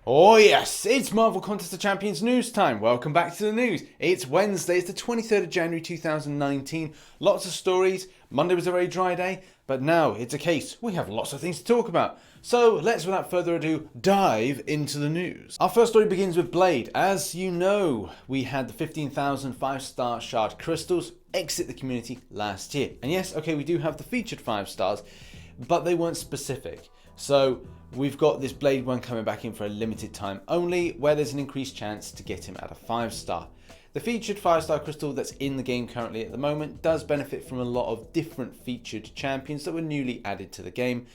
Oh yes, it's Marvel Contest of Champions news time. Welcome back to the news. It's Wednesday, it's the 23rd of January 2019. Lots of stories. Monday was a very dry day, but now it's a case we have lots of things to talk about. So let's, without further ado, dive into the news. Our first story begins with Blade. As you know, we had the 15,000 5-star shard crystals exit the community last year. And yes, okay, we do have the featured 5 stars, but they weren't specific. So we've got this Blade one coming back in for a limited time only, where there's an increased chance to get him at a 5-star. The featured 5-star crystal that's in the game currently at the moment does benefit from a lot of different featured champions that were newly added to the game,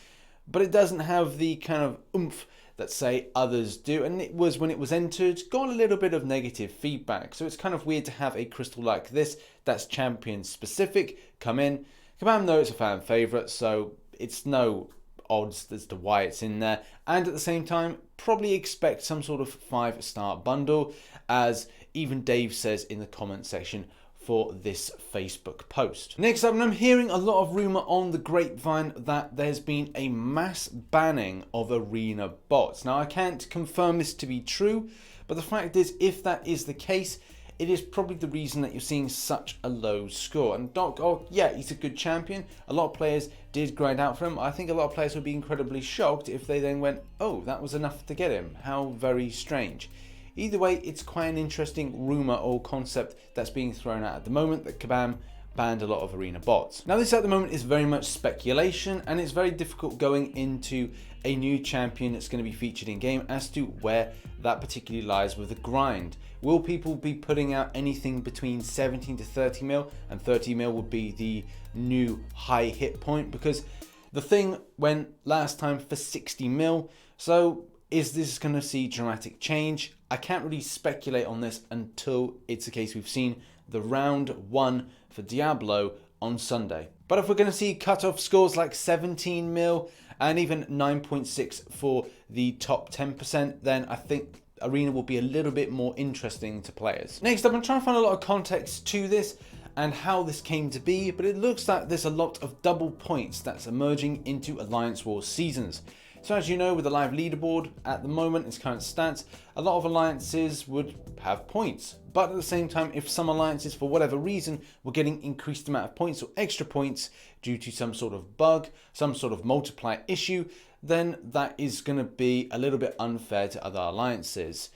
but it doesn't have the kind of oomph that say others do, and it was, when it was entered, got a little bit of negative feedback. So it's kind of weird to have a crystal like this that's champion specific come in. Kabam though, it's a fan favourite, so it's no odds as to why it's in there, and at the same time probably expect some sort of 5-star bundle, as even Dave says in the comment section for this Facebook post. Next up, and I'm hearing a lot of rumour on the grapevine that there's been a mass banning of arena bots. Now I can't confirm this to be true, but the fact is, if that is the case, it is probably the reason that you're seeing such a low score. And Doc, oh yeah, he's a good champion. A lot of players did grind out for him. I think a lot of players would be incredibly shocked if they then went, oh, that was enough to get him. How very strange. Either way, it's quite an interesting rumour or concept that's being thrown out at the moment, that Kabam banned a lot of arena bots. Now this at the moment is very much speculation, and it's very difficult going into a new champion that's going to be featured in game as to where that particularly lies with the grind. Will people be putting out anything between 17 to 30 mil, and 30 mil would be the new high hit point, because the thing went last time for 60 mil. So is this going to see dramatic change? I can't really speculate on this until it's a case we've seen the round 1 for Diablo on Sunday. But if we're going to see cut-off scores like 17 mil and even 9.6 for the top 10%, then I think Arena will be a little bit more interesting to players. Next up, I'm trying to find a lot of context to this and how this came to be, but it looks like there's a lot of double points that's emerging into Alliance Wars seasons. So as you know, with the live leaderboard at the moment, its current stats, a lot of alliances would have points. But at the same time, if some alliances, for whatever reason, were getting increased amount of points or extra points due to some sort of bug, some sort of multiplier issue, then that is going to be a little bit unfair to other alliances.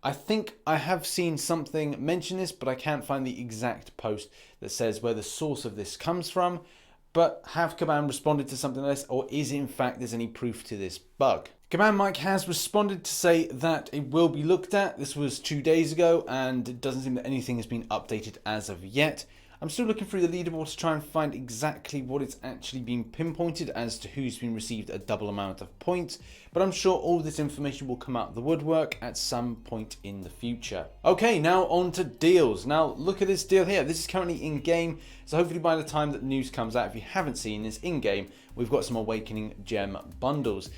I think I have seen something mention this, but I can't find the exact post that says where the source of this comes from. But have Kabam responded to something like this, or is in fact there's any proof to this bug? Kabam Mike has responded to say that it will be looked at. This was 2 days ago, and it doesn't seem that anything has been updated as of yet. I'm still looking through the leaderboard to try and find exactly what it's actually been pinpointed as to who's been received a double amount of points, but I'm sure all this information will come out of the woodwork at some point in the future. Okay, now on to deals. Now look at this deal here. This is currently in game, so hopefully by the time that news comes out, if you haven't seen this in game, we've got some Awakening Gem bundles.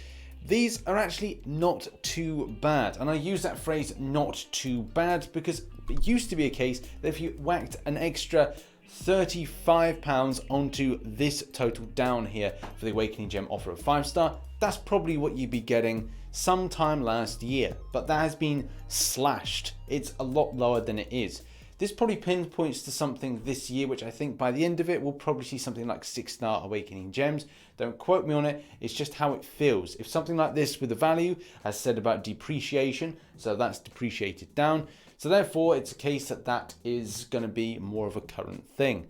These are actually not too bad, and I use that phrase not too bad because it used to be a case that if you whacked an extra £35 onto this total down here for the Awakening Gem offer of 5-star, that's probably what you'd be getting sometime last year, but that has been slashed. It's a lot lower than it is. This probably pinpoints to something this year, which I think by the end of it, we'll probably see something like 6-star Awakening Gems. Don't quote me on it, it's just how it feels. If something like this with a value, as said about depreciation, so that's depreciated down, so therefore it's a case that that is going to be more of a current thing.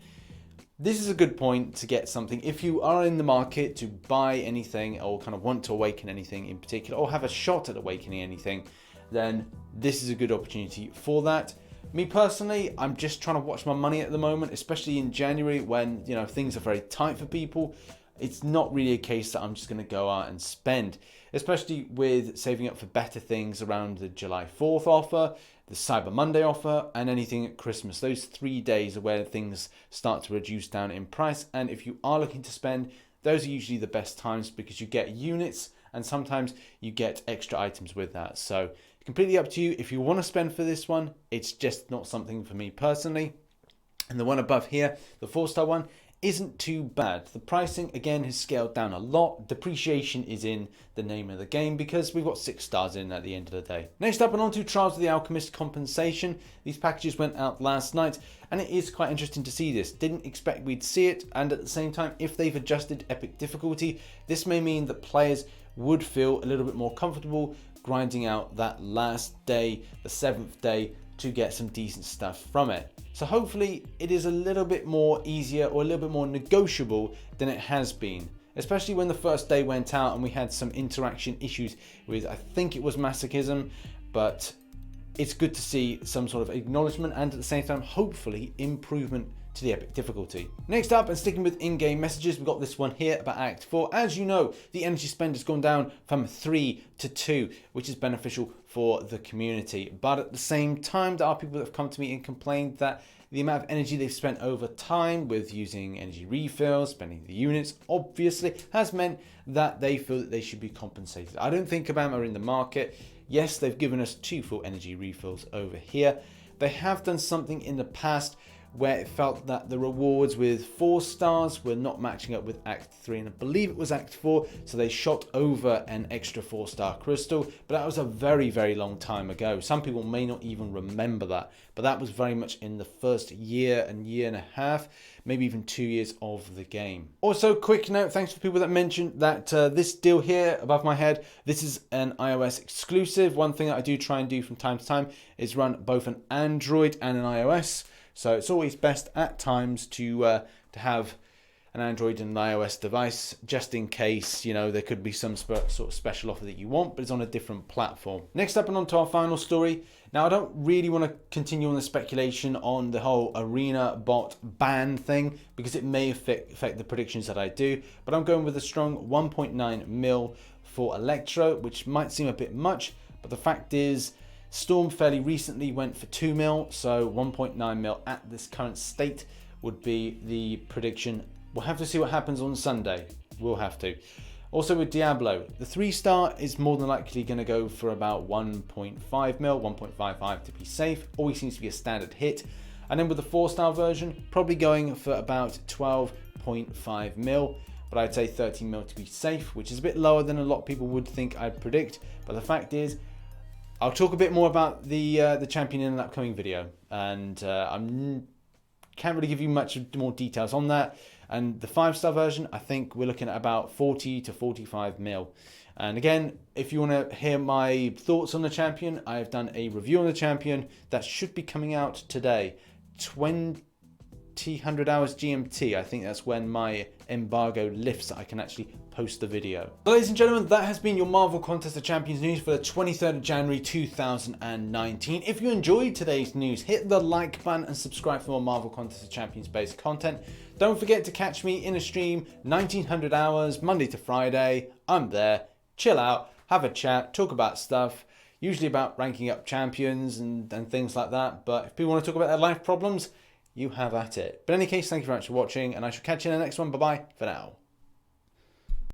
This is a good point to get something. If you are in the market to buy anything or kind of want to awaken anything in particular, or have a shot at awakening anything, then this is a good opportunity for that. Me personally, I'm just trying to watch my money at the moment, especially in January when, you know, things are very tight for people. It's not really a case that I'm just going to go out and spend, especially with saving up for better things around the July 4th offer, the Cyber Monday offer, and anything at Christmas. Those 3 days are where things start to reduce down in price, and if you are looking to spend, those are usually the best times because you get units and sometimes you get extra items with that. So completely up to you. If you want to spend for this one, it's just not something for me personally. And the one above here, the 4-star one, isn't too bad. The pricing again has scaled down a lot. Depreciation is in the name of the game because we've got 6 stars in at the end of the day. Next up and on to Trials of the Alchemist compensation. These packages went out last night and it is quite interesting to see this. Didn't expect we'd see it, and at the same time, if they've adjusted epic difficulty, this may mean that players would feel a little bit more comfortable grinding out that last day, the 7th day, to get some decent stuff from it. So hopefully it is a little bit more easier or a little bit more negotiable than it has been, especially when the first day went out and we had some interaction issues with, I think it was masochism, but it's good to see some sort of acknowledgement and at the same time, hopefully improvement to the epic difficulty. Next up, and sticking with in-game messages, we've got this one here about Act 4. As you know, the energy spend has gone down from 3 to 2, which is beneficial for the community. But at the same time, there are people that have come to me and complained that the amount of energy they've spent over time with using energy refills, spending the units, obviously has meant that they feel that they should be compensated. I don't think Kabam are in the market. Yes, they've given us 2 full energy refills over here. They have done something in the past where it felt that the rewards with 4 stars were not matching up with Act 3, and I believe it was Act 4, so they shot over an extra 4-star crystal, but that was a very, very long time ago. Some people may not even remember that, but that was very much in the first year and a half, maybe even 2 years of the game. Also, quick note, thanks for people that mentioned that this deal here above my head, this is an iOS exclusive. One thing that I do try and do from time to time is run both an Android and an iOS. So it's always best at times to have an Android and an iOS device, just in case, you know, there could be some sort of special offer that you want, but it's on a different platform. Next up and on to our final story. Now, I don't really want to continue on the speculation on the whole arena bot ban thing, because it may affect the predictions that I do, but I'm going with a strong 1.9 mil for Electro, which might seem a bit much, but the fact is, Storm fairly recently went for 2 mil, so 1.9 mil at this current state would be the prediction. We'll have to see what happens on Sunday. We'll have to. Also with Diablo, the 3-star is more than likely going to go for about 1.5 mil, 1.55 to be safe. Always seems to be a standard hit. And then with the 4-star version, probably going for about 12.5 mil. But I'd say 13 mil to be safe, which is a bit lower than a lot of people would think I'd predict. But the fact is, I'll talk a bit more about the champion in an upcoming video, and I can't really give you much more details on that. And the 5-star version, I think we're looking at about 40 to 45 mil. And again, if you want to hear my thoughts on the champion, I've done a review on the champion that should be coming out today, 2000 hours GMT. I think that's when my embargo lifts, I can actually post the video. So ladies and gentlemen, that has been your Marvel Contest of Champions news for the 23rd of January 2019. If you enjoyed today's news, hit the like button and subscribe for more Marvel Contest of Champions based content. Don't forget to catch me in a stream, 1900 hours, Monday to Friday. I'm there, chill out, have a chat, talk about stuff, usually about ranking up champions and things like that. But if people want to talk about their life problems, you have at it. But in any case, thank you very much for watching, and I shall catch you in the next one. Bye-bye for now.